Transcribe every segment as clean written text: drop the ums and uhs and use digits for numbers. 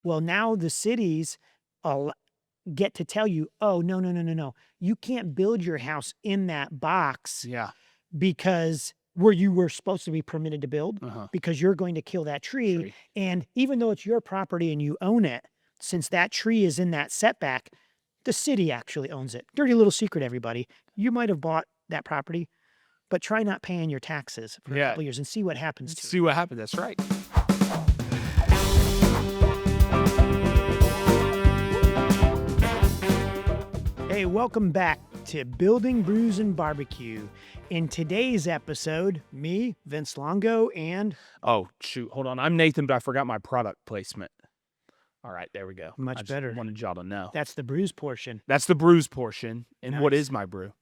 Well, now the cities get to tell you, oh, no. You can't build your house in that box Yeah. because where you were supposed to be permitted to build, Uh-huh. because you're going to kill that tree. And even though it's your property and you own it, since that tree is in that setback, the city actually owns it. Dirty little secret, everybody. You might have bought that property, but try not paying your taxes for a Yeah. couple years and see what happens to it. See what happens. That's right. Hey, welcome back to Building Brews and BBQ. In today's episode, me, Vince Longo, and Oh, shoot. Hold on. I'm Nathan, but I forgot my product placement. All right. There we go. Much I just better. wanted y'all to know. That's the brews portion. That's the brews portion. And what Nice. is my brew?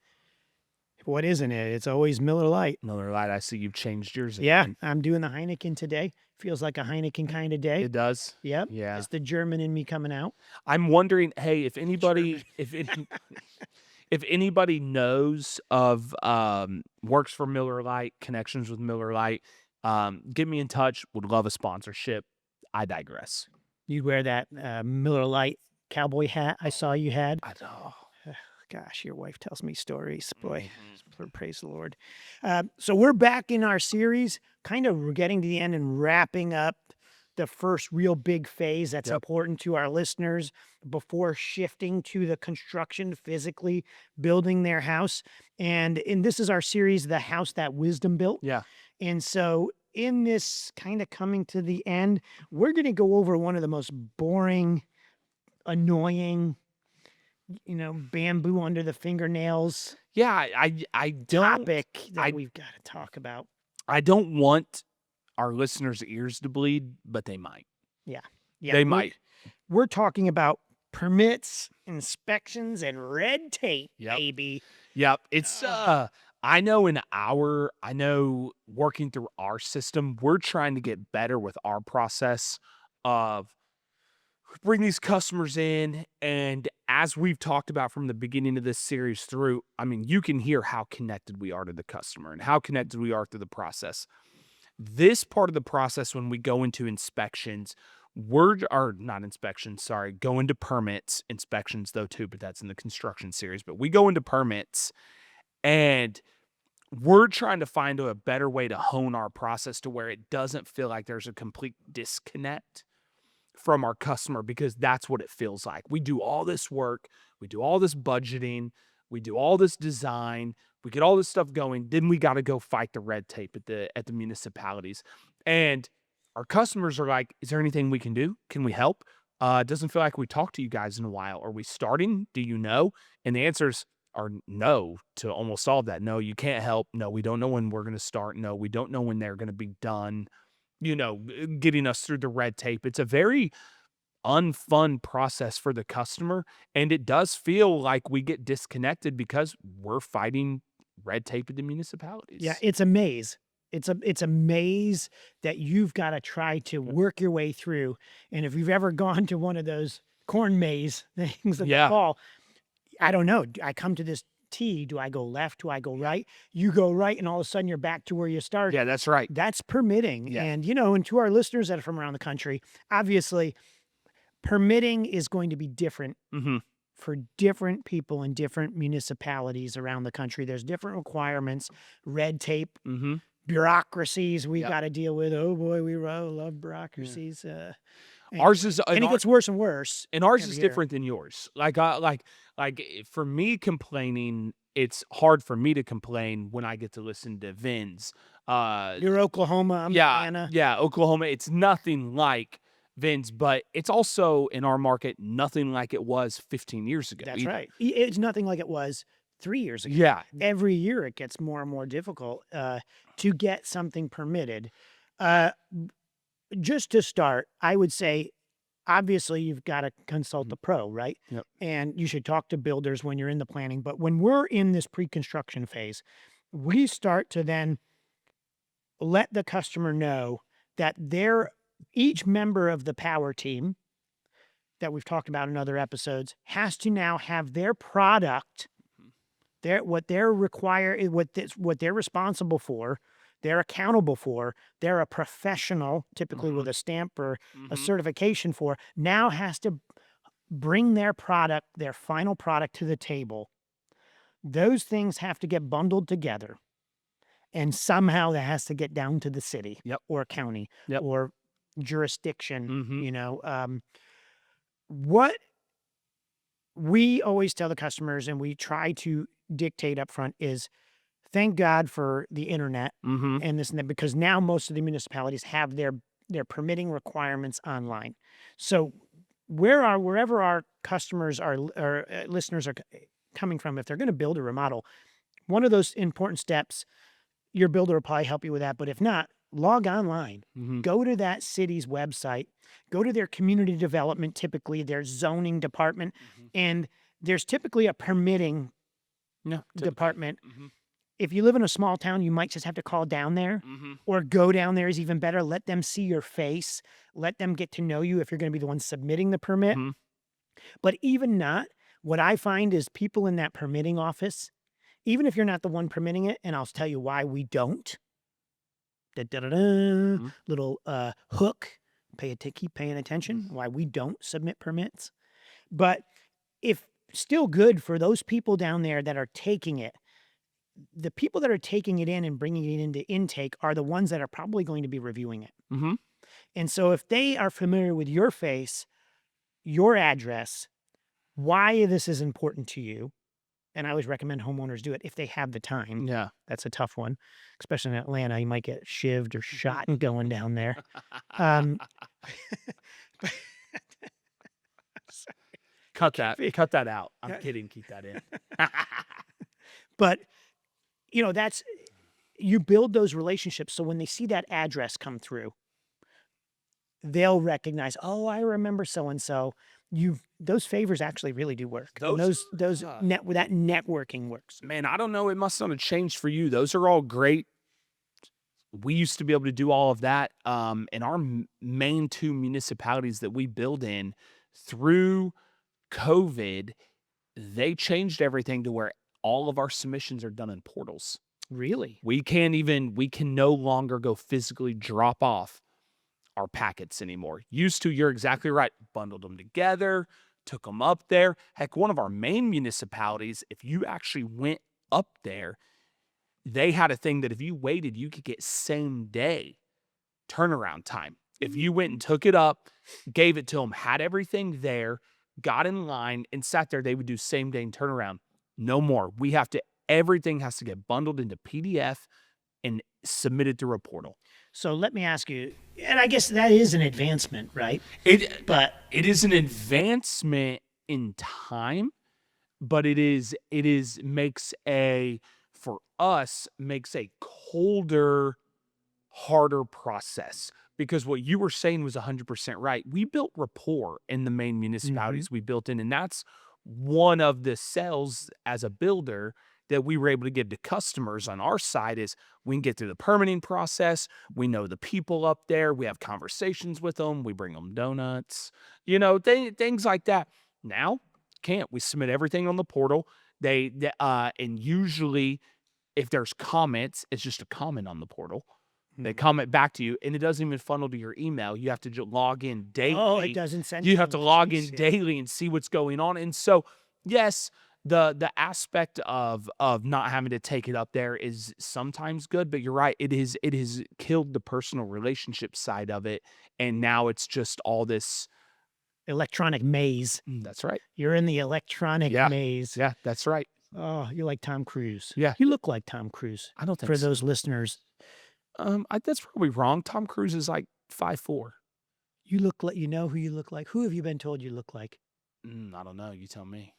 What isn't it? It's always Miller Lite. Miller Lite. I see you've changed yours Yeah, again. I'm doing the Heineken today. Feels like a Heineken kind of day. It does? Yep. Yeah. It's the German in me coming out. I'm wondering, hey, if anybody if anybody knows of works for Miller Lite, connections with Miller Lite, get me in touch. Would love a sponsorship. I digress. You'd wear that Miller Lite cowboy hat I saw you had. I know. Gosh, your wife tells me stories. Boy, Mhm. praise the Lord. So we're back in our series, kind of getting to the end and wrapping up the first real big phase that's Yep. important to our listeners before shifting to the construction, physically building their house. And this is our series, The House That Wisdom Built. Yeah. And so in this kind of coming to the end, we're going to go over one of the most boring, annoying, bamboo under the fingernails Yeah, I don't topic that I- we've got to talk about. I don't want our listeners' ears to bleed, but they might. Yeah, They might. We're talking about permits, inspections, and red tape, Yep. baby. Yep. It's I know working through our system, we're trying to get better with our process of bring these customers in. And as we've talked about from the beginning of this series through, I mean, you can hear how connected we are to the customer and how connected we are through the process. This part of the process, when we go into inspections, go into permits, inspections though too, but that's in the construction series. But we go into permits and we're trying to find a better way to hone our process to where it doesn't feel like there's a complete disconnect from our customer, because that's what it feels like. We do all this work, we do all this budgeting, we do all this design, we get all this stuff going, then we got to go fight the red tape at the municipalities. And our customers are like, is there anything we can do? Can we help? It doesn't feel like we talked to you guys in a while. Are we starting? Do you know? And the answers are no to almost all of that. No, you can't help. No, we don't know when we're going to start. No, we don't know when they're going to be done, getting us through the red tape. It's a very unfun process for the customer. And it does feel like we get disconnected because we're fighting red tape at the municipalities. Yeah, it's a maze. It's a maze that you've got to try to work your way through. And if you've ever gone to one of those corn maze things that they call, I don't know. I come to this T. Do I go left? Do I go right? You go right, and all of a sudden you're back to where you started. Yeah, that's right. That's permitting. Yeah. And, and to our listeners that are from around the country, obviously, permitting is going to be different Mm-hmm. for different people in different municipalities around the country. There's different requirements, red tape, Mm-hmm. bureaucracies we Yep. got to deal with. Oh boy, we love bureaucracies. Ours is And it gets worse and worse. and ours every is year. different than yours. Like for me complaining, it's hard for me to complain when I get to listen to Vin's. You're Oklahoma, I'm Atlanta. Yeah, Oklahoma. It's nothing like Vin's, but it's also in our market nothing like it was 15 years ago. That's right. It's nothing like it was 3 years ago. Yeah. Every year it gets more and more difficult to get something permitted. Just to start, I would say, obviously, you've got to consult the pro, right? Yep. And you should talk to builders when you're in the planning. But when we're in this pre-construction phase, we start to then let the customer know that each member of the power team that we've talked about in other episodes has to now have their product, what they're responsible for, they're accountable for, they're a professional, typically with a stamp or a certification for, now has to bring their product, their final product to the table. Those things have to get bundled together. And somehow that has to get down to the city or county or jurisdiction, what we always tell the customers and we try to dictate up front is thank God for the internet and this and that, because now most of the municipalities have their permitting requirements online. So wherever our customers or listeners are coming from, if they're going to build or remodel, one of those important steps, your builder will probably help you with that. But if not, log online, go to that city's website, go to their community development, typically their zoning department, and there's typically a permitting department. If you live in a small town, you might just have to call down there or go down there is even better. Let them see your face. Let them get to know you if you're going to be the one submitting the permit. But even not, what I find is people in that permitting office, even if you're not the one permitting it, and I'll tell you why we don't. Little hook, keep paying attention, why we don't submit permits. But if still good for those people down there that are taking it, the people that are taking it in and bringing it into intake are the ones that are probably going to be reviewing it. And so if they are familiar with your face, your address, why this is important to you, and I always recommend homeowners do it if they have the time. Yeah. That's a tough one, especially in Atlanta. You might get shivved or shot going down there. Cut that out. I'm kidding. Keep that in. But, you build those relationships. So when they see that address come through, they'll recognize, oh, I remember so-and-so. Those favors actually really do work. That networking works. Man, I don't know. It must not have changed for you. Those are all great. We used to be able to do all of that. In our main two municipalities that we build in, through COVID, they changed everything to where all of our submissions are done in portals. Really? We can no longer go physically drop off our packets anymore. Used to, you're exactly right. Bundled them together, took them up there. Heck, one of our main municipalities, if you actually went up there, they had a thing that if you waited, you could get same day turnaround time. If you went and took it up, gave it to them, had everything there, got in line and sat there, they would do same day turnaround. No more. Everything has to get bundled into PDF and submitted through a portal. So let me ask you, and I guess that is an advancement, right? It is an advancement in time, but makes a colder, harder process. Because what you were saying was 100% right. We built rapport in the main municipalities we built in, and that's one of the sells as a builder that we were able to give to customers on our side is we can get through the permitting process. We know the people up there. We have conversations with them. We bring them donuts, things like that. Now, can't. We submit everything on the portal. And usually if there's comments, it's just a comment on the portal. They comment back to you, and it doesn't even funnel to your email. You have to log in daily. Oh, it doesn't send. You have to log in daily and see what's going on. And so, yes, the aspect of not having to take it up there is sometimes good, but you're right. It has killed the personal relationship side of it, and now it's just all this electronic maze. That's right. You're in the electronic maze. Yeah, that's right. Oh, you're like Tom Cruise. Yeah, you look like Tom Cruise. I don't think for so. Those listeners. That's probably wrong. Tom Cruise is like 5'4". You look like, who you look like. Who have you been told you look like? I don't know. You tell me.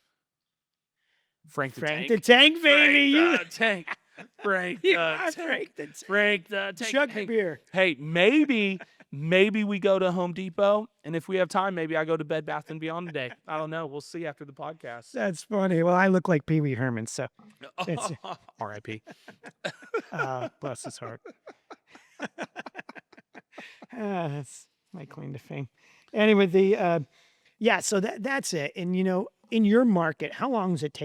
Frank the Tank, baby. Frank the Tank. Frank the Tank. Chug beer. Hey, maybe we go to Home Depot, and if we have time, maybe I go to Bed Bath & Beyond today. I don't know. We'll see after the podcast. That's funny. Well, I look like Pee Wee Herman, so R.I.P. Bless his heart. That's my claim to fame. Anyway, so that's it. And in your market, how long does it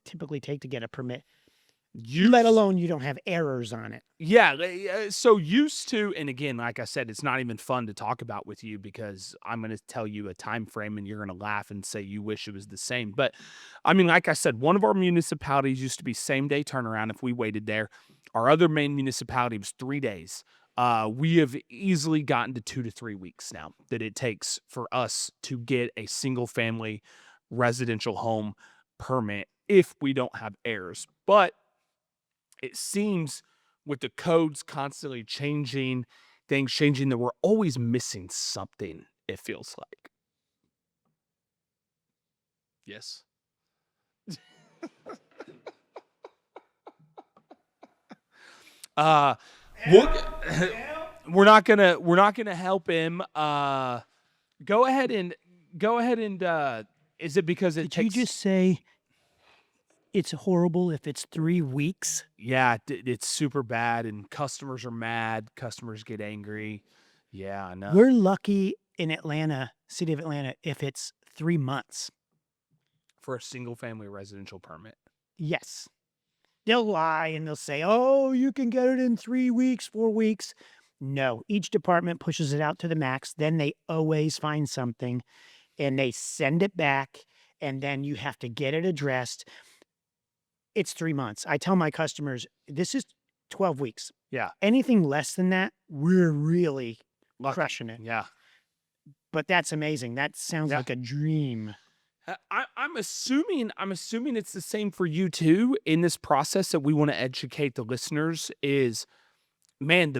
typically take to get a permit? let alone you don't have errors on it. Yeah, so used to, and again, like I said, it's not even fun to talk about with you because I'm going to tell you a time frame and you're going to laugh and say you wish it was the same. But I mean, like I said, one of our municipalities used to be same day turnaround if we waited there. Our other main municipality was 3 days. We have easily gotten to 2 to 3 weeks now that it takes for us to get a single family residential home permit if we don't have errors. But it seems with the codes constantly changing, things changing, that we're always missing something, it feels like. Yes. uh we're not gonna help him. Go ahead and is it because it Did takes you just say it's horrible if it's 3 weeks? Yeah, it's super bad, and customers are mad. Customers get angry. Yeah, I know. We're lucky in Atlanta, city of Atlanta, if it's 3 months. For a single family residential permit. Yes. They'll lie and they'll say, oh, you can get it in 3 weeks, 4 weeks. No, each department pushes it out to the max. Then they always find something and they send it back, and then you have to get it addressed. It's 3 months. I tell my customers, this is 12 weeks. Yeah. Anything less than that, we're really Lucky. crushing it. Yeah. But that's amazing. That sounds like a dream. I'm assuming it's the same for you too in this process that we want to educate the listeners is, man,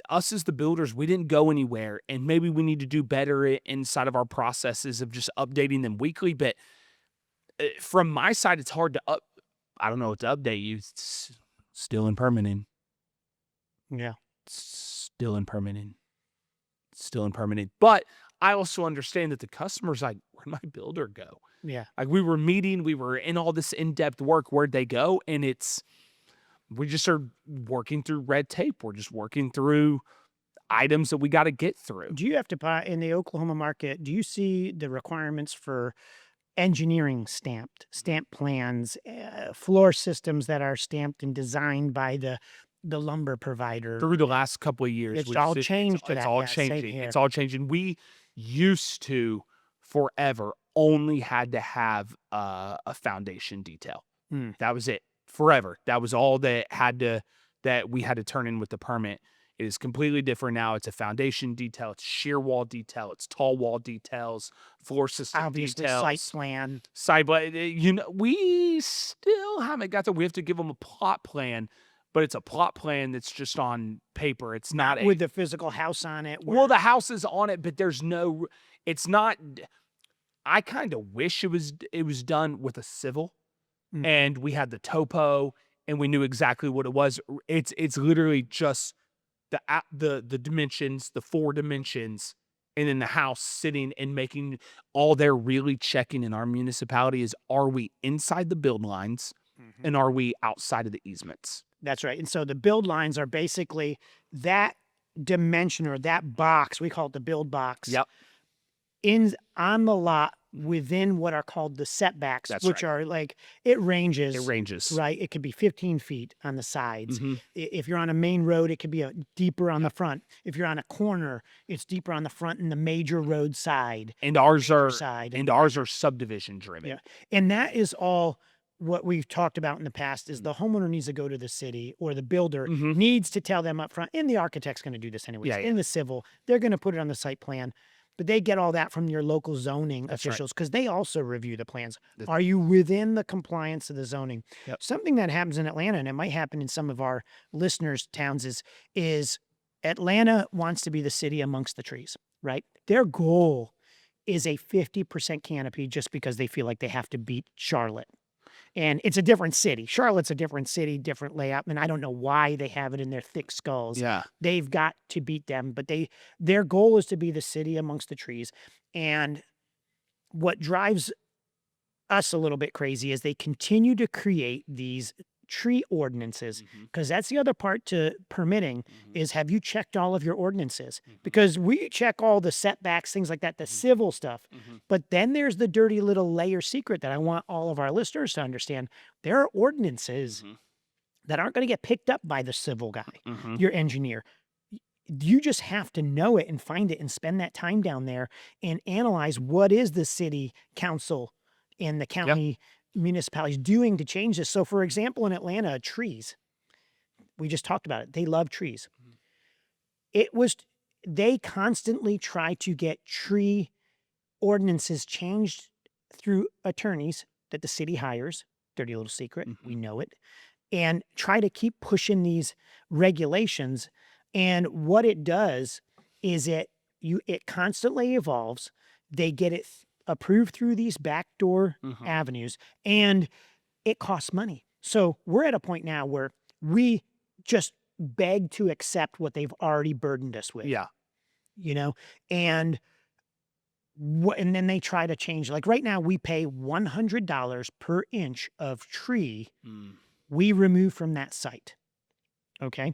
us as the builders, we didn't go anywhere, and maybe we need to do better inside of our processes of just updating them weekly. But from my side, it's hard to I don't know what to update you. It's still in permitting. Yeah. Still in permitting. But I also understand that the customer's like, where'd my builder go? Yeah. Like we were in all this in-depth work. Where'd they go? And we just are working through red tape. We're just working through items that we got to get through. Do you have to buy in the Oklahoma market? Do you see the requirements for engineering stamp plans, floor systems that are stamped and designed by the lumber provider? Through the last couple of years, It's all changed. It's all changing. It's all changing. We used to forever only had to have a foundation detail. That was it forever. That was all that we had to turn in with the permit. It is completely different now. It's a foundation detail. It's shear wall detail. It's tall wall details, floor system obviously details. Site plan. We still haven't got to. We have to give them a plot plan, but it's a plot plan that's just on paper. It's not with the physical house on it. Well, the house is on it, but there's no. It's not. I kind of wish it was done with a civil, and we had the topo, and we knew exactly what it was. It's literally just the dimensions, the 4 dimensions, and then the house sitting and making. All they're really checking in our municipality is, are we inside the build lines, and are we outside of the easements? That's right. And so the build lines are basically that dimension or that box. We call it the build box. Yep. On the lot within what are called the setbacks, which are like, it ranges. Right. It could be 15 feet on the sides. If you're on a main road, it could be deeper on the front. If you're on a corner, it's deeper on the front and the major road side. And ours are subdivision driven. Yeah. And that is all what we've talked about in the past is the homeowner needs to go to the city, or the builder needs to tell them up front, and the architect's going to do this anyways. In the civil, they're going to put it on the site plan. But they get all that from your local zoning officials because they also review the plans. Are you within the compliance of the zoning? Something that happens in Atlanta, and it might happen in some of our listeners' towns, is Atlanta wants to be the city amongst the trees, right? Their goal is a 50% canopy just because they feel like they have to beat Charlotte. And it's a different city. Charlotte's a different city, different layout. And I don't know why they have it in their thick skulls. Yeah. They've got to beat them. But their goal is to be the city amongst the trees. And what drives us a little bit crazy is they continue to create these tree ordinances, because that's the other part to permitting is, have you checked all of your ordinances? Because we check all the setbacks, things like that, the civil stuff. But then there's the dirty little layer secret that I want all of our listeners to understand. There are ordinances that aren't going to get picked up by the civil guy, Mm-hmm. your engineer. You just have to know it and find it and spend that time down there and analyze what is the city council and the county municipalities doing to change this. So, for example, in Atlanta, trees, we just talked about it. They love trees. They constantly try to get tree ordinances changed through attorneys that the city hires. Dirty little secret. We know it. And try to keep pushing these regulations. And what it does is it constantly evolves. They get it approved through these backdoor avenues, and it costs money. So we're at a point now where we just beg to accept what they've already burdened us with. Yeah. And then they try to change. Like right now, we pay $100 per inch of tree we remove from that site. Okay.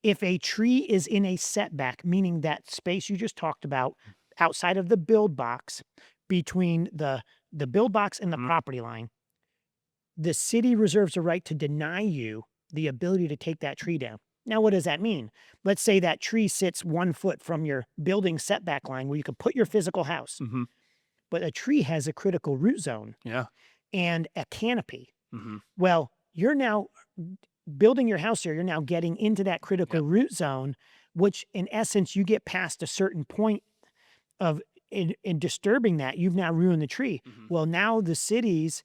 If a tree is in a setback, meaning that space you just talked about outside of the build box, between the build box and the property line, the city reserves a right to deny you the ability to take that tree down. Now, what does that mean? Let's say that tree sits 1 foot from your building setback line where you could put your physical house, but a tree has a critical root zone and a canopy. Well, you're now building your house there. You're now getting into that critical root zone, which in essence, you get past a certain point of in disturbing that, you've now ruined the tree. Well, now the cities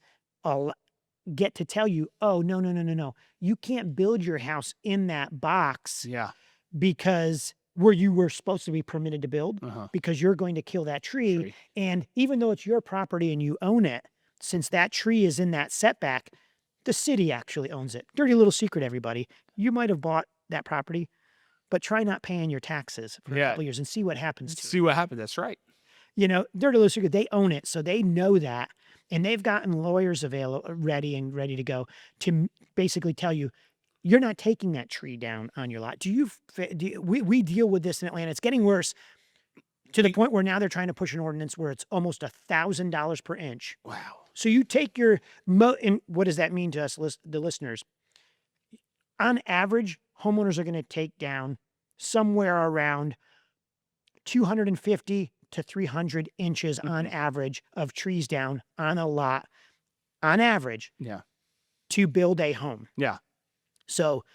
get to tell you, oh, no. You can't build your house in that box because where you were supposed to be permitted to build because you're going to kill that tree. And even though it's your property and you own it, since that tree is in that setback, the city actually owns it. Dirty little secret, everybody. You might have bought that property, but try not paying your taxes for a couple years and see what happens to it. See what happens. That's right. Dirty little secret, they own it, so they know that. And they've gotten lawyers ready to go to basically tell you, you're not taking that tree down on your lot. We deal with this in Atlanta. It's getting worse to the point where now they're trying to push an ordinance where it's almost $1,000 per inch. Wow. So you take your and what does that mean to us, the listeners? On average, homeowners are going to take down somewhere around 250 to 300 inches on average of trees down on a lot, on average, to build a home. Yeah. So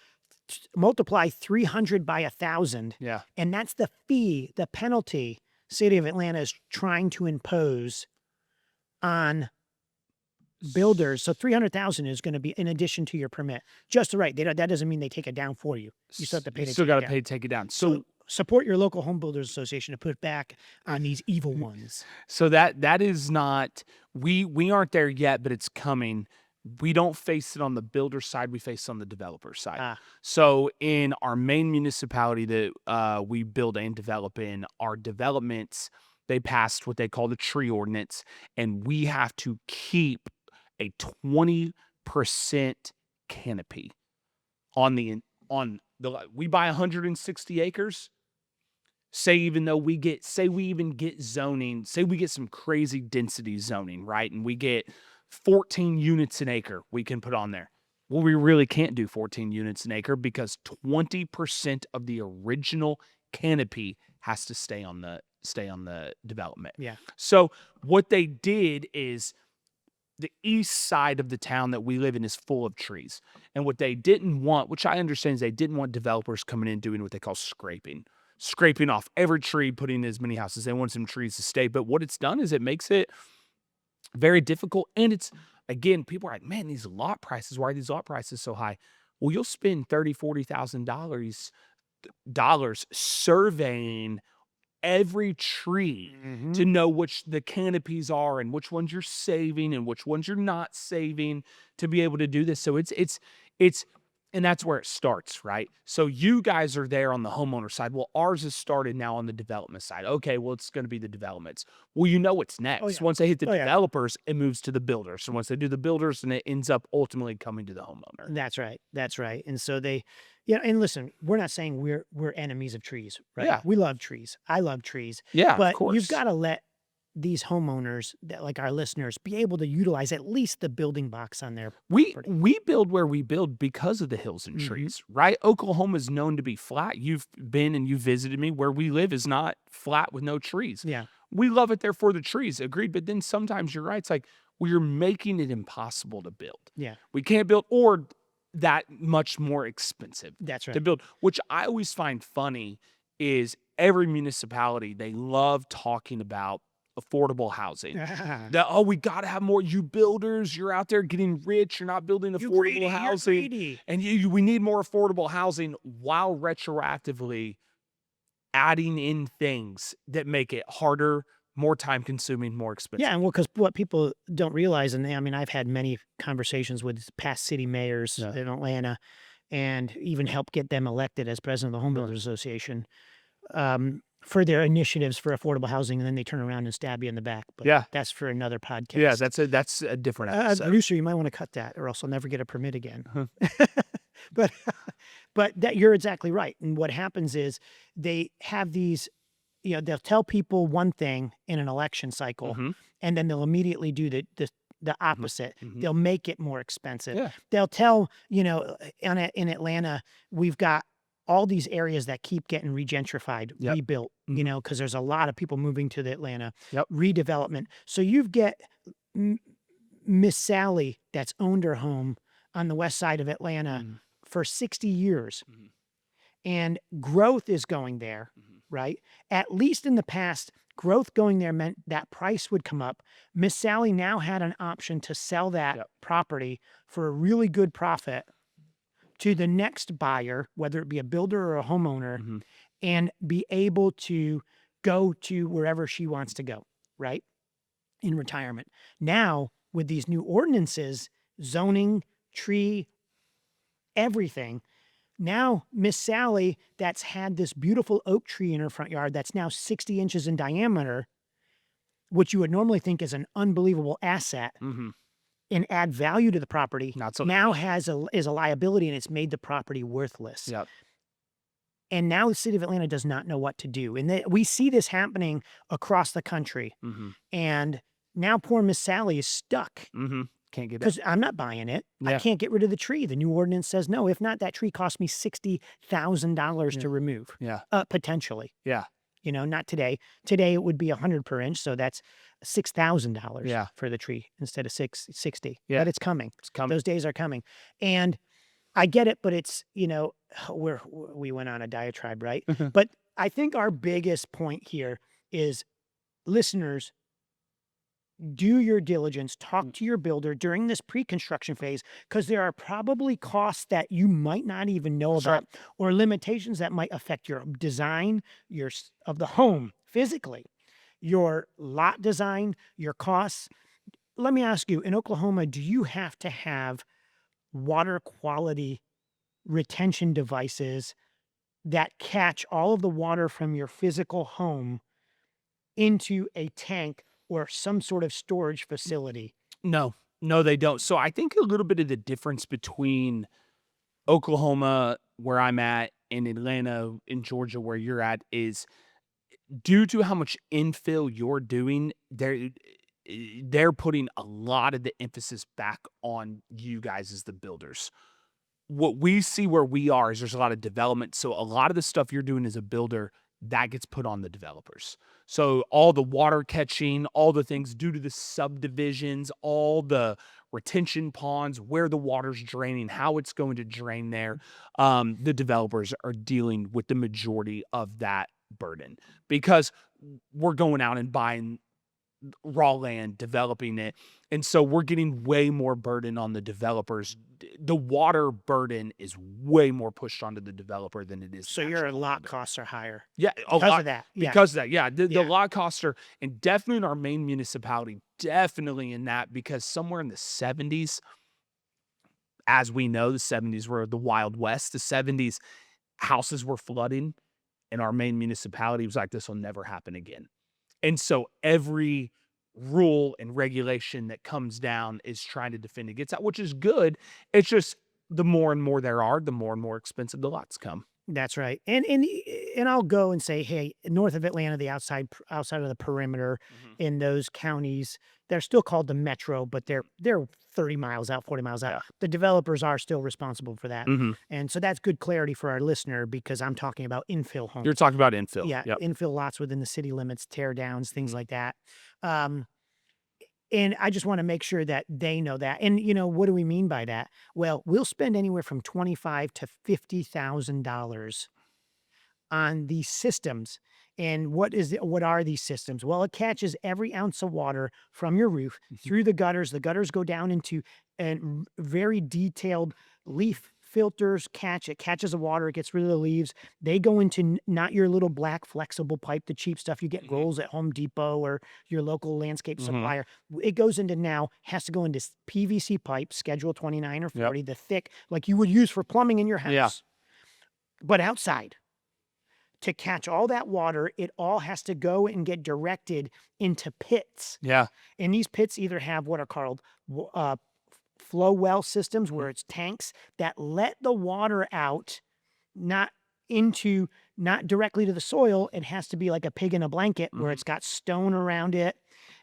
multiply 300 by 1,000. Yeah. And that's the fee, the penalty City of Atlanta is trying to impose on builders. So 300,000 is going to be in addition to your permit. Just right. That doesn't mean they take it down for you. You still have to pay. You still got to pay to take it down. So support your local home builders association to put back on these evil ones. So that is not, we aren't there yet, but it's coming. We don't face it on the builder side. We face it on the developer side. So in our main municipality that we build and develop in, our developments, they passed what they call the tree ordinance, and we have to keep a 20% canopy on the we buy 160 acres. Say we even get zoning, say we get some crazy density zoning, right? And we get 14 units an acre we can put on there. Well, we really can't do 14 units an acre because 20% of the original canopy has to stay on the development. Yeah. So what they did is the east side of the town that we live in is full of trees. And what they didn't want, which I understand, is they didn't want developers coming in doing what they call scraping off every tree, putting in as many houses. They want some trees to stay. But what it's done is it makes it very difficult. And it's, again, people are like, man, why are these lot prices so high? Well, you'll spend $30,000, $40,000 surveying every tree to know which the canopies are and which ones you're saving and which ones you're not saving to be able to do this. So it's and that's where it starts, right? So you guys are there on the homeowner side. Well, ours has started now on the development side. Okay, well, it's going to be the developments. Well, you know what's next. Oh, yeah. Once they hit the developers, it moves to the builders. So once they do the builders, and it ends up ultimately coming to the homeowner. That's right. And so and listen, we're not saying we're enemies of trees, right? Yeah. We love trees. I love trees. Yeah, but of course. you've got to let these homeowners that, like our listeners, be able to utilize at least the building box on their We property? we build where we build because of the hills and trees, right? Oklahoma is known to be flat. You've been and you visited me. Where we live is not flat with no trees. Yeah. We love it there for the trees, agreed. But then sometimes you're right. It's like we're making it impossible to build. Yeah. We can't build, or that much more expensive That's to right. build, which I always find funny is every municipality, they love talking about affordable housing. That, oh, we got to have more. You builders, you're out there getting rich. You're not building affordable housing. And we need more affordable housing while retroactively adding in things that make it harder, more time consuming, more expensive. Yeah, and well, because what people don't realize, and I mean, I've had many conversations with past city mayors in Atlanta, and even helped get them elected as president of the Home Builders Association, for their initiatives for affordable housing, and then they turn around and stab you in the back. But that's for another podcast. Yeah, that's a different episode. Producer, you might want to cut that, or else I'll never get a permit again. But that you're exactly right. And what happens is they have these, they'll tell people one thing in an election cycle, and then they'll immediately do the opposite. They'll make it more expensive. Yeah. They'll tell, in Atlanta, we've got all these areas that keep getting regentrified, rebuilt, because there's a lot of people moving to the Atlanta redevelopment. So you get Miss Sally that's owned her home on the west side of Atlanta for 60 years. And growth is going there, right? At least in the past, growth going there meant that price would come up. Miss Sally now had an option to sell that property for a really good profit to the next buyer, whether it be a builder or a homeowner, and be able to go to wherever she wants to go, right? In retirement. Now, with these new ordinances, zoning, tree, everything, now Miss Sally, that's had this beautiful oak tree in her front yard that's now 60 inches in diameter, which you would normally think is an unbelievable asset, and add value to the property, now is a liability, and it's made the property worthless. Yep. And now the city of Atlanta does not know what to do. And we see this happening across the country. And now poor Miss Sally is stuck. Can't get it. Because I'm not buying it. I can't get rid of the tree. The new ordinance says no. If not, that tree costs me $60,000 to remove. Potentially. Yeah. Not today. Today it would be $100 per inch, so that's $6,000 for the tree instead of $60. But it's coming. It's coming. Those days are coming, and I get it. But it's we went on a diatribe, right? But I think our biggest point here is, listeners, do your diligence, talk to your builder during this pre-construction phase, because there are probably costs that you might not even know about, or limitations that might affect your design of the home physically, your lot design, your costs. Let me ask you, in Oklahoma, do you have to have water quality retention devices that catch all of the water from your physical home into a tank or some sort of storage facility? No, they don't. So I think a little bit of the difference between Oklahoma, where I'm at, and Atlanta, in Georgia, where you're at, is due to how much infill you're doing, they're putting a lot of the emphasis back on you guys as the builders. What we see where we are is there's a lot of development. So a lot of the stuff you're doing as a builder, that gets put on the developers. So all the water catching, all the things due to the subdivisions, all the retention ponds, where the water's draining, how it's going to drain there, the developers are dealing with the majority of that burden, because we're going out and buying raw land, developing it. And so we're getting way more burden on the developers. The water burden is way more pushed onto the developer than it is. So your lot costs are higher. Yeah. Because of that. Because of that. Yeah. The lot costs are, and definitely in our main municipality, definitely in that, because somewhere in the 70s, as we know, the 70s were the Wild West. The 70s, houses were flooding in our main municipality. It was like, this will never happen again. And so every rule and regulation that comes down is trying to defend against that, which is good. It's just the more and more there are, the more and more expensive the lots come. That's right. And I'll go and say, hey, north of Atlanta, the outside of the perimeter in those counties, they're still called the metro, but they're 30 miles out, 40 miles out. Yeah. The developers are still responsible for that. Mhm. And so that's good clarity for our listener because I'm talking about infill homes. You're talking about infill. Yeah, Yep. infill lots within the city limits, tear downs, things like that. And I just want to make sure that they know that. And what do we mean by that? Well, we'll spend anywhere from $25,000 to $50,000 on these systems. And what are these systems? Well, it catches every ounce of water from your roof through the gutters. The gutters go down into very detailed leaf filters. It catches the water. It gets rid of the leaves. They go into not your little black flexible pipe, the cheap stuff you get rolls at Home Depot or your local landscape supplier. It goes into has to go into PVC pipe, schedule 29 or 40, the thick, like you would use for plumbing in your house. Yeah. But outside, to catch all that water, it all has to go and get directed into pits. Yeah. And these pits either have what are called flow well systems, where it's tanks that let the water out, not directly to the soil. It has to be like a pig in a blanket where it's got stone around it,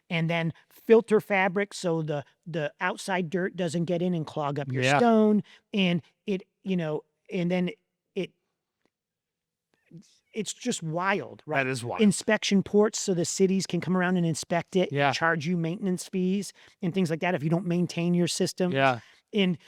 and then filter fabric so the outside dirt doesn't get in and clog up your stone. And it's just wild, right? That is wild. Inspection ports so the cities can come around and inspect it, charge you maintenance fees and things like that if you don't maintain your system. Yeah. And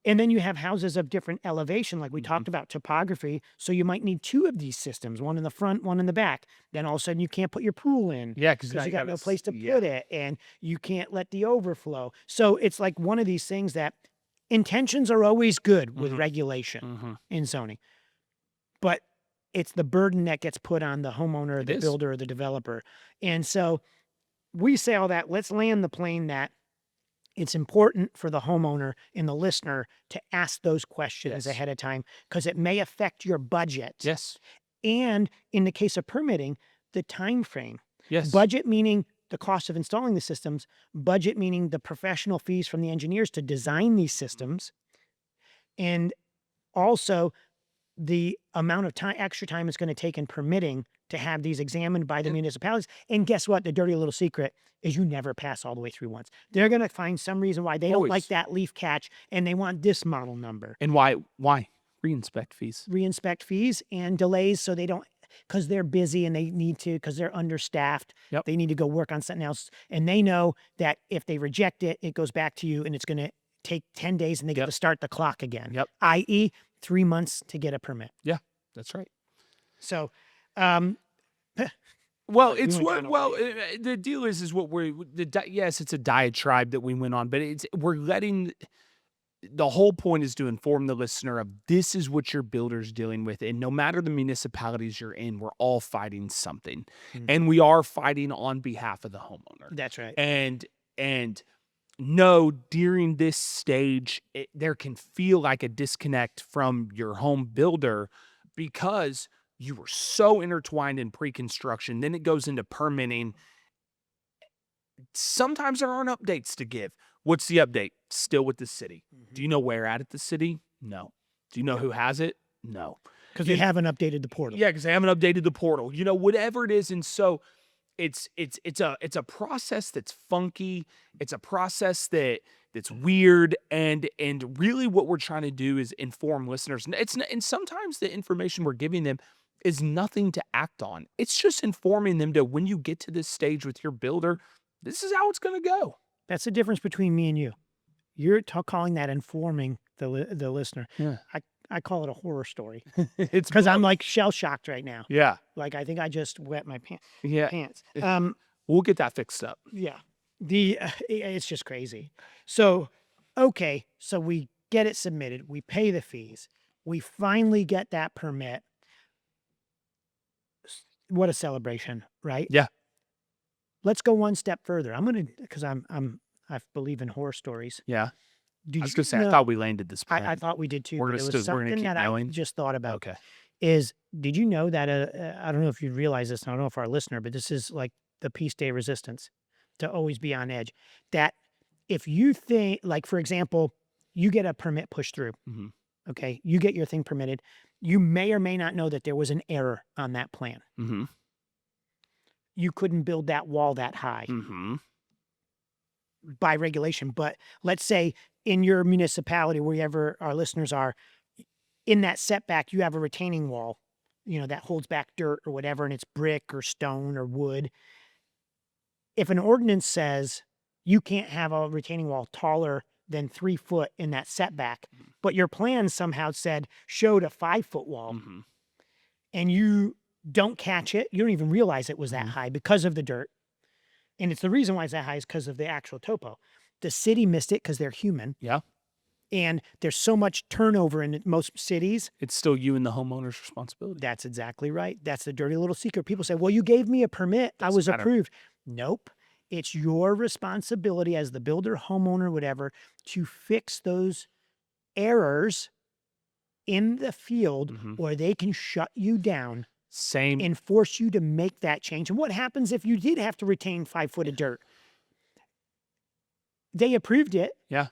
then you have houses of different elevation, like we talked about topography. So you might need two of these systems, one in the front, one in the back. Then all of a sudden you can't put your pool in. Yeah, because you got no place to put it, and you can't let the overflow. So it's like one of these things that intentions are always good with regulation and zoning. But it's the burden that gets put on the homeowner, the builder, or the developer. And so we say all that. Let's land the plane that it's important for the homeowner and the listener to ask those questions ahead of time, because it may affect your budget. Yes. And in the case of permitting, the time frame. Yes. Budget meaning the cost of installing the systems. Budget meaning the professional fees from the engineers to design these systems. And also the amount of extra time it's going to take in permitting to have these examined by the municipalities. And guess what? The dirty little secret is you never pass all the way through once. They're going to find some reason why they don't like that leaf catch, and they want this model number. And why? Reinspect fees. Reinspect fees and delays, so they don't, because they're busy and they need to, because they're understaffed. They need to go work on something else. And they know that if they reject it, it goes back to you, and it's going to take 10 days, and they get to start the clock again. I.e., 3 months to get a permit. Yeah, that's right. So, the deal is what yes, it's a diatribe that we went on, but the whole point is to inform the listener of this is what your builder's dealing with. And no matter the municipalities you're in, we're all fighting something. And we are fighting on behalf of the homeowner. That's right. And no, during this stage, there can feel like a disconnect from your home builder because you were so intertwined in pre-construction. Then it goes into permitting. Sometimes there aren't updates to give. What's the update? Still with the city. Do you know where at the city? No. Do you know who has it? No. Because they haven't updated the portal. Yeah, because they haven't updated the portal. Whatever it is. And so it's a process that's funky. It's a process that's weird, and really what we're trying to do is inform listeners. And sometimes the information we're giving them is nothing to act on. It's just informing them to, when you get to this stage with your builder, this is how it's going to go. That's the difference between me and you. You're calling that informing the listener. Yeah. I call it a horror story. It's because I'm like shell shocked right now. Yeah. Like I think I just wet my pants. We'll get that fixed up. Yeah. It's just crazy. So, okay. So we get it submitted. We pay the fees. We finally get that permit. What a celebration, right? Yeah. Let's go one step further. Because I believe in horror stories. Yeah. I was going to say, I thought we landed this plane. I thought we did too. We're going to keep going. I just thought about. Okay. Did you know that, I don't know if you realize this, and I don't know if our listener, but this is like the peace day resistance, to always be on edge. That if you think, like, for example, you get a permit pushed through, okay, you get your thing permitted, You may or may not know that there was an error on that plan. Mm-hmm. You couldn't build that wall that high Mm-hmm. by regulation. But let's say in your municipality, wherever our listeners are, in that setback, you have a retaining wall, that holds back dirt or whatever, and it's brick or stone or wood. If an ordinance says you can't have a retaining wall taller than 3 foot in that setback, but your plan somehow showed a 5-foot wall, Mm-hmm. and you don't catch it, you don't even realize it was that Mhm. high because of the dirt. And it's the reason why it's that high is because of the actual topo. The city missed it because they're human. Yeah. And there's so much turnover in most cities. It's still you and the homeowner's responsibility. That's exactly right. That's the dirty little secret. People say, well, you gave me a permit. I Doesn't was matter. approved. Nope. It's your responsibility as the builder, homeowner, whatever, to fix those errors in the field, Mhm. or they can shut you down Same. and force you to make that change. And what happens if you did have to retain 5 foot of dirt? They approved it. Yeah.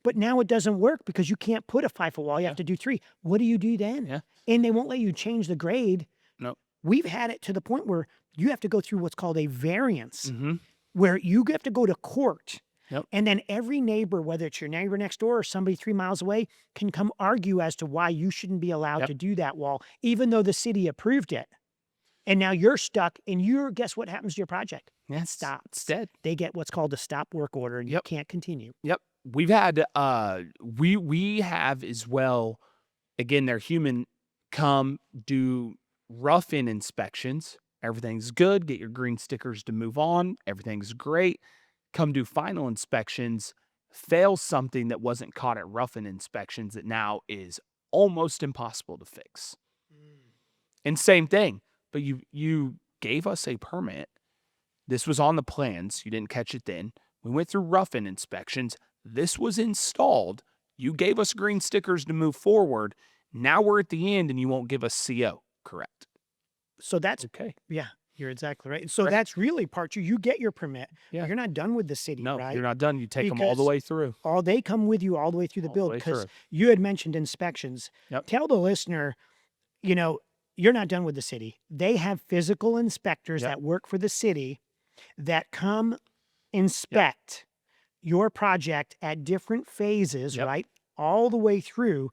But now it doesn't work because you can't put a 5-foot wall. You have to do 3. What do you do then? Yeah. And they won't let you change the grade. No. We've had it to the point where you have to go through what's called a variance, Mm-hmm. where you have to go to court. Yep. And then every neighbor, whether it's your neighbor next door or somebody 3 miles away, can come argue as to why you shouldn't be allowed Yep. to do that wall, even though the city approved it. And now you're stuck, and guess what happens to your project? Yeah. Stops. It's dead. They get what's called a stop work order, and you Yep. can't continue. Yep. We've had we have as well, again, they're human, come do rough-in inspections. Everything's good. Get your green stickers to move on. Everything's great. Come do final inspections. Fail something that wasn't caught at rough-in inspections that now is almost impossible to fix. And same thing, but you gave us a permit. This was on the plans. You didn't catch it then. We went through rough-in inspections. This was installed. You gave us green stickers to move forward. Now we're at the end and you won't give us CO. Correct. So that's, Okay. yeah, you're exactly right. So Correct. that's really part 2. You get your permit. Yeah. But you're not done with the city, No, right? you're not done. You take them all the Because way through. They come with you all the way through the All the build, way because through. you had mentioned inspections. Yep. Tell the listener, you're not done with the city. They have physical inspectors Yep. that work for the city that come inspect your project at different phases, Yep. right? All the way through.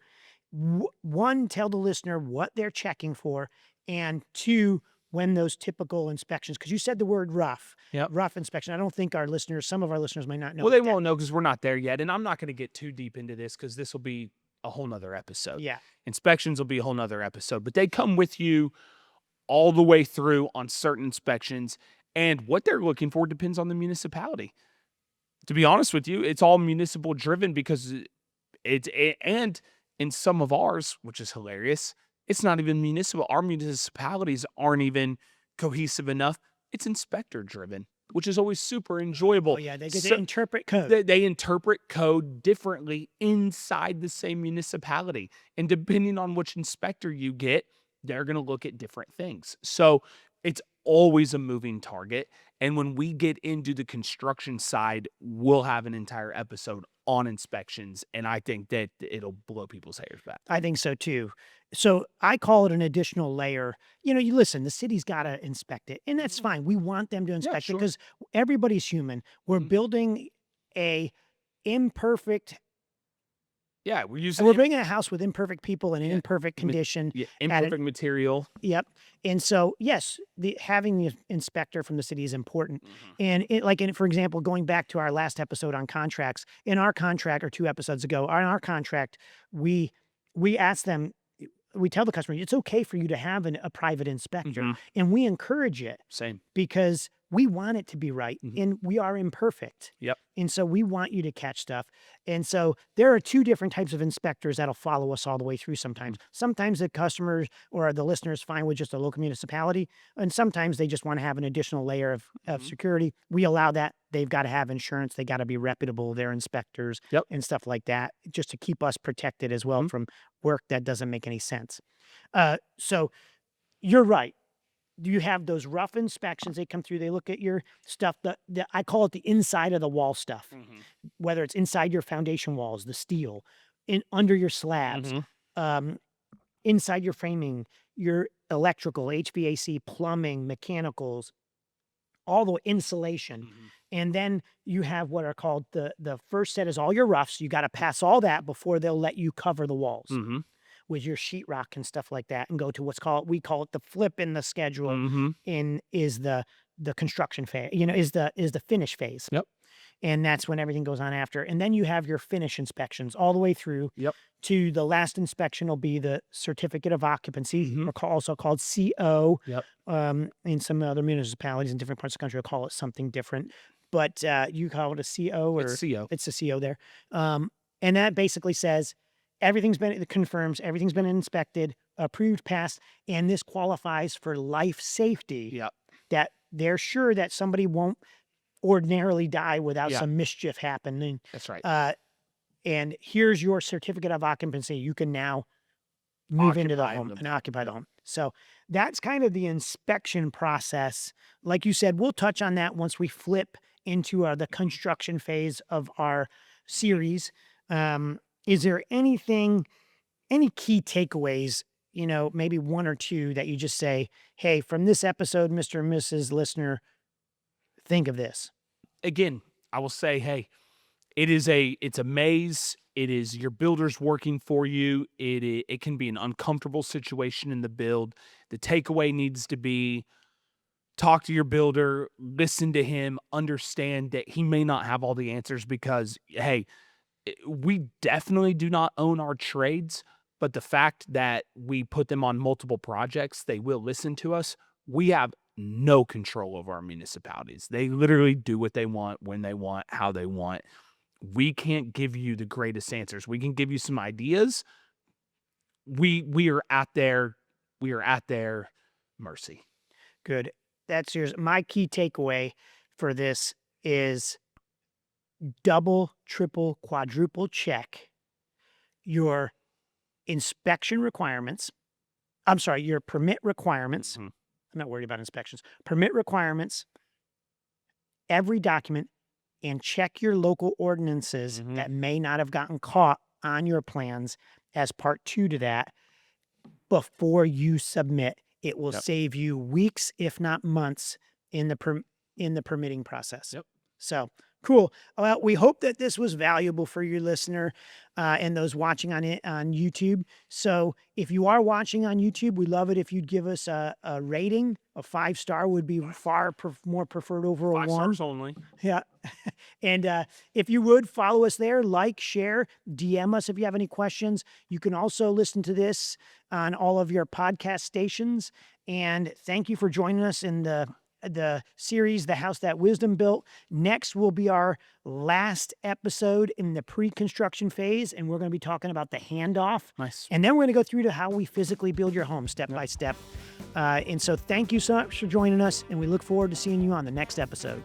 One, tell the listener what they're checking for, and 2, when those typical inspections, because you said the word rough. Yep. Rough inspection. I don't think some of our listeners might not know. Well, they what that- won't know because we're not there yet. And I'm not going to get too deep into this because this will be a whole nother episode. Yeah. Inspections will be a whole nother episode, but they come with you all the way through on certain inspections. And what they're looking for depends on the municipality. To be honest with you, it's all municipal driven because and in some of ours, which is hilarious, it's not even municipal. Our municipalities aren't even cohesive enough. It's inspector driven, which is always super enjoyable. Oh, yeah. They get So- to interpret code. They interpret code differently inside the same municipality. And depending on which inspector you get, they're going to look at different things. So it's always a moving target. And when we get into the construction side, we'll have an entire episode on inspections. And I think that it'll blow people's hairs back. I think so too. So I call it an additional layer. You listen, the city's got to inspect it, and that's fine. We want them to inspect it sure. because everybody's human. We're Mhm. building a imperfect, Yeah, we're using we're building a house with imperfect people in an Yeah. imperfect condition. imperfect material. Yep. And so, yes, having the inspector from the city is important. Mm-hmm. And for example, going back to our last episode on contracts, in our contract, or 2 episodes ago, on our contract, we asked them, we tell the customer, it's okay for you to have a private inspector, Mhm. and we encourage it Same. because we want it to be right, Mhm. and we are imperfect. Yep. And so we want you to catch stuff. And so there are 2 different types of inspectors that'll follow us all the way through sometimes. Sometimes the customers or the listeners fine with just a local municipality, and sometimes they just want to have an additional layer of Mhm. security. We allow that. They've got to have insurance. They got to be reputable, their inspectors, Yep. and stuff like that, just to keep us protected as well Mhm. from work that doesn't make any sense. So you're right. You have those rough inspections. They come through. They look at your stuff. I call it the inside of the wall stuff, whether it's inside your foundation walls, the steel, under your slabs, Mhm. um, inside your framing, your electrical, HVAC, plumbing, mechanicals, all the insulation. And then you have what are called the first set is all your roughs. You got to pass all that before they'll let you cover the walls with your sheetrock and stuff like that, and go to we call it the flip in the schedule. Is the construction phase, is the finish phase. Yep. And that's when everything goes on after. And then you have your finish inspections all the way through. Yep. To the last inspection will be the certificate of occupancy, or also called CO. Yep. In some other municipalities in different parts of the country, will call it something different. But you call it a CO, or It's CO. It's a CO there. And that basically says it confirms everything's been inspected, approved, passed, and this qualifies for life safety. Yep. That they're sure that somebody won't ordinarily die without some mischief happening. That's right. And here's your certificate of occupancy. You can now move into the home and occupy the home. So that's kind of the inspection process. Like you said, we'll touch on that once we flip into the construction phase of our series. Is there any key takeaways, maybe one or two that you just say, hey, from this episode, Mr. and Mrs. Listener, think of this? Again, I will say, hey, it's a maze. It is your builder's working for you. It can be an uncomfortable situation in the build. The takeaway needs to be talk to your builder, listen to him, understand that he may not have all the answers, because, hey, we definitely do not own our trades, but the fact that we put them on multiple projects, they will listen to us. We have no control over our municipalities. They literally do what they want, when they want, how they want. We can't give you the greatest answers. We can give you some ideas. We are at their mercy. Good. That's my key takeaway for this is double, triple, quadruple check your inspection requirements. I'm sorry, your permit requirements. I'm not worried about inspections. Permit requirements, every document, and check your local ordinances that may not have gotten caught on your plans as part 2 to that before you submit. It will save you weeks, if not months, in the permitting process. Yep. So cool. Well, we hope that this was valuable for your listener and those watching on YouTube. So if you are watching on YouTube, we'd love it if you'd give us a rating. A 5-star would be far more preferred over a 1. 5 stars only. Yeah. And if you would, follow us there, like, share, DM us if you have any questions. You can also listen to this on all of your podcast stations. And thank you for joining us in the series, The House That Wisdom Built. Next will be our last episode in the pre-construction phase, and we're going to be talking about the handoff. Nice. And then we're going to go through to how we physically build your home step by step. And so thank you so much for joining us, and we look forward to seeing you on the next episode.